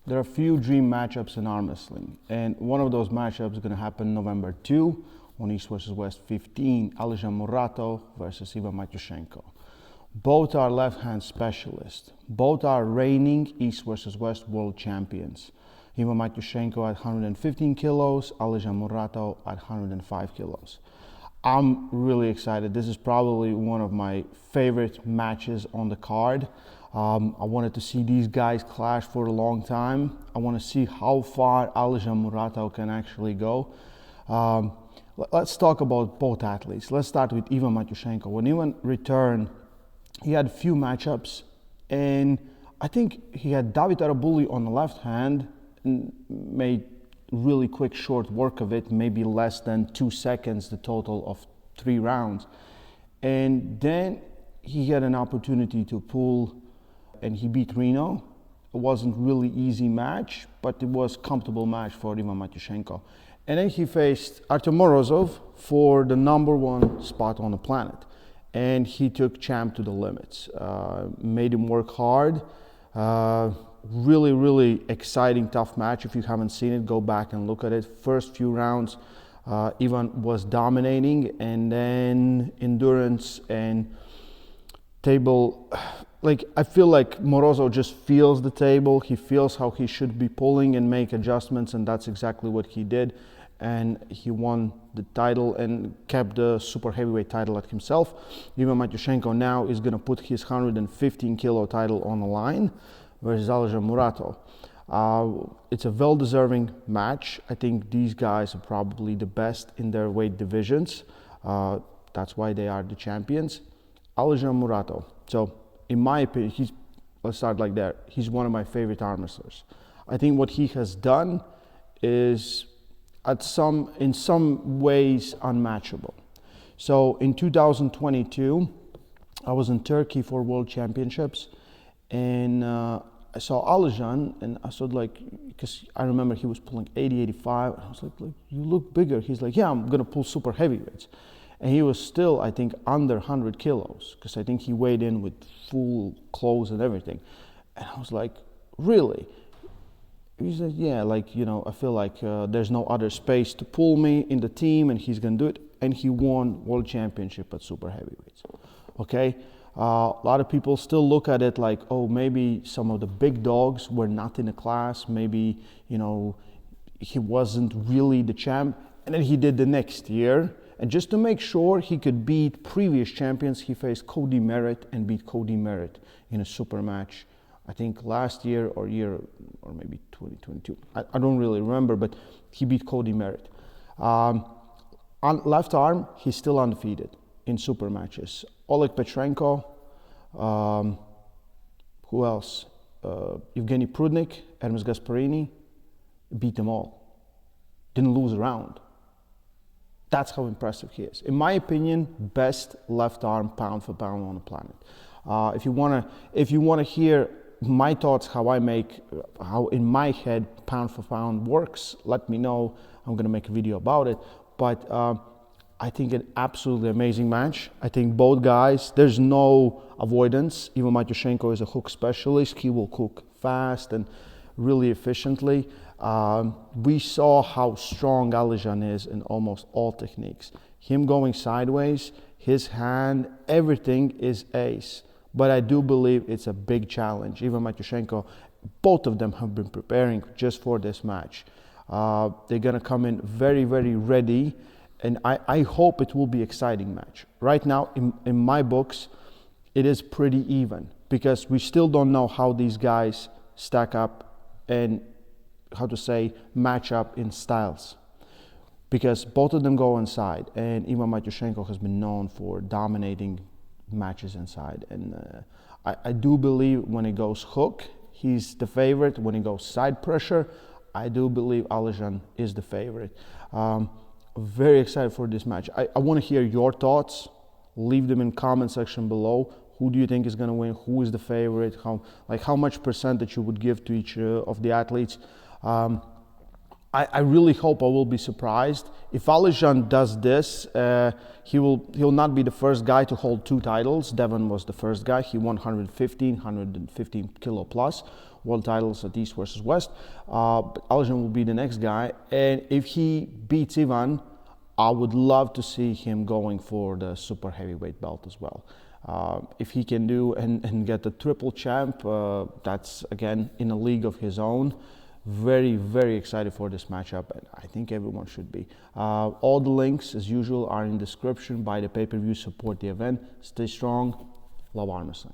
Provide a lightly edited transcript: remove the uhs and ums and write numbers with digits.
There are a few dream matchups in arm wrestling, and one of those matchups is going to happen November 2 on East vs. West 15, Alizhan Muratov versus Ivan Matyushenko. Both are left-hand specialists. Both are reigning East vs. West world champions. Ivan Matyushenko at 115 kilos, Alizhan Muratov at 105 kilos. I'm really excited. This is probably one of my favorite matches on the card. I wanted to see these guys clash for a long time. I want to see how far Alizhan Muratov can actually go. Let's talk about both athletes. Let's start with Ivan Matyushenko. When Ivan returned, he had a few matchups, and I think he had David Arabuli on the left hand and made really quick short work of it, maybe less than 2 seconds, the total of 3 rounds. And then he had an opportunity to pull, and he beat Reno. It wasn't really easy match, but it was comfortable match for Ivan Matyushenko. And then he faced Artem Morozov for the #1 spot on the planet. And he took champ to the limits, made him work hard. Really, really exciting, tough match. If you haven't seen it, go back and look at it. First few rounds, Ivan was dominating, and then endurance and table, I feel like Morozov just feels the table. He feels how he should be pulling and make adjustments, and that's exactly what he did. And he won the title and kept the super heavyweight title at himself. Ivan Matyushenko now is going to put his 115 kilo title on the line versus Alizhan Muratov. It's a well-deserving match. I think these guys are probably the best in their weight divisions. That's why they are the champions. Alizhan Muratov. So, in my opinion, let's start like that. He's one of my favorite arm wrestlers. I think what he has done is in some ways unmatchable. So in 2022, I was in Turkey for World Championships, and I saw Alizhan, and I saw because I remember he was pulling 80, 85, and I was like, you look bigger. He's like, yeah, I'm gonna pull super heavyweights. And he was still, I think, under 100 kilos, because I think he weighed in with full clothes and everything. And I was like, really? He said, yeah, I feel like there's no other space to pull me in the team, and he's going to do it. And he won world championship at super heavyweights. Okay? A lot of people still look at it like, oh, maybe some of the big dogs were not in the class. Maybe, he wasn't really the champ. And then he did the next year. And just to make sure he could beat previous champions, he faced Cody Merritt and beat Cody Merritt in a super match. I think last year or maybe 2022. I don't really remember, but he beat Cody Merritt. On left arm, he's still undefeated in super matches. Oleg Petrenko, who else? Evgeny Prudnik, Hermes Gasparini, beat them all. Didn't lose a round. That's how impressive he is. In my opinion, best left arm pound for pound on the planet. If you wanna hear my thoughts, how in my head pound for pound works, let me know. I'm gonna make a video about it. But I think an absolutely amazing match. I think both guys, there's no avoidance. Ivan Matyushenko is a hook specialist. He will cook fast and really efficiently. We saw how strong Alizhan is in almost all techniques. Him going sideways, his hand, everything is ace. But I do believe it's a big challenge. Ivan Matyushenko, both of them have been preparing just for this match. They're gonna come in very, very ready, and I hope it will be an exciting match. Right now, in my books, it is pretty even, because we still don't know how these guys stack up and match up in styles. Because both of them go inside, and Ivan Matyushenko has been known for dominating matches inside. And I do believe when it goes hook, he's the favorite. When it goes side pressure, I do believe Alizhan is the favorite. Very excited for this match. I want to hear your thoughts. Leave them in comment section below. Who do you think is going to win? Who is the favorite? How much percentage you would give to each of the athletes? I really hope I will be surprised. If Alizhan does this, he'll not be the first guy to hold 2 titles. Devon was the first guy. He won 115 kilo plus. world titles at East versus West. But Alizhan will be the next guy, and if he beats Ivan, I would love to see him going for the super heavyweight belt as well. If he can do and get the triple champ, that's again in a league of his own. Very, very excited for this matchup, and I think everyone should be. All the links, as usual, are in the description. Buy the pay-per-view, support the event, stay strong, love arm wrestling.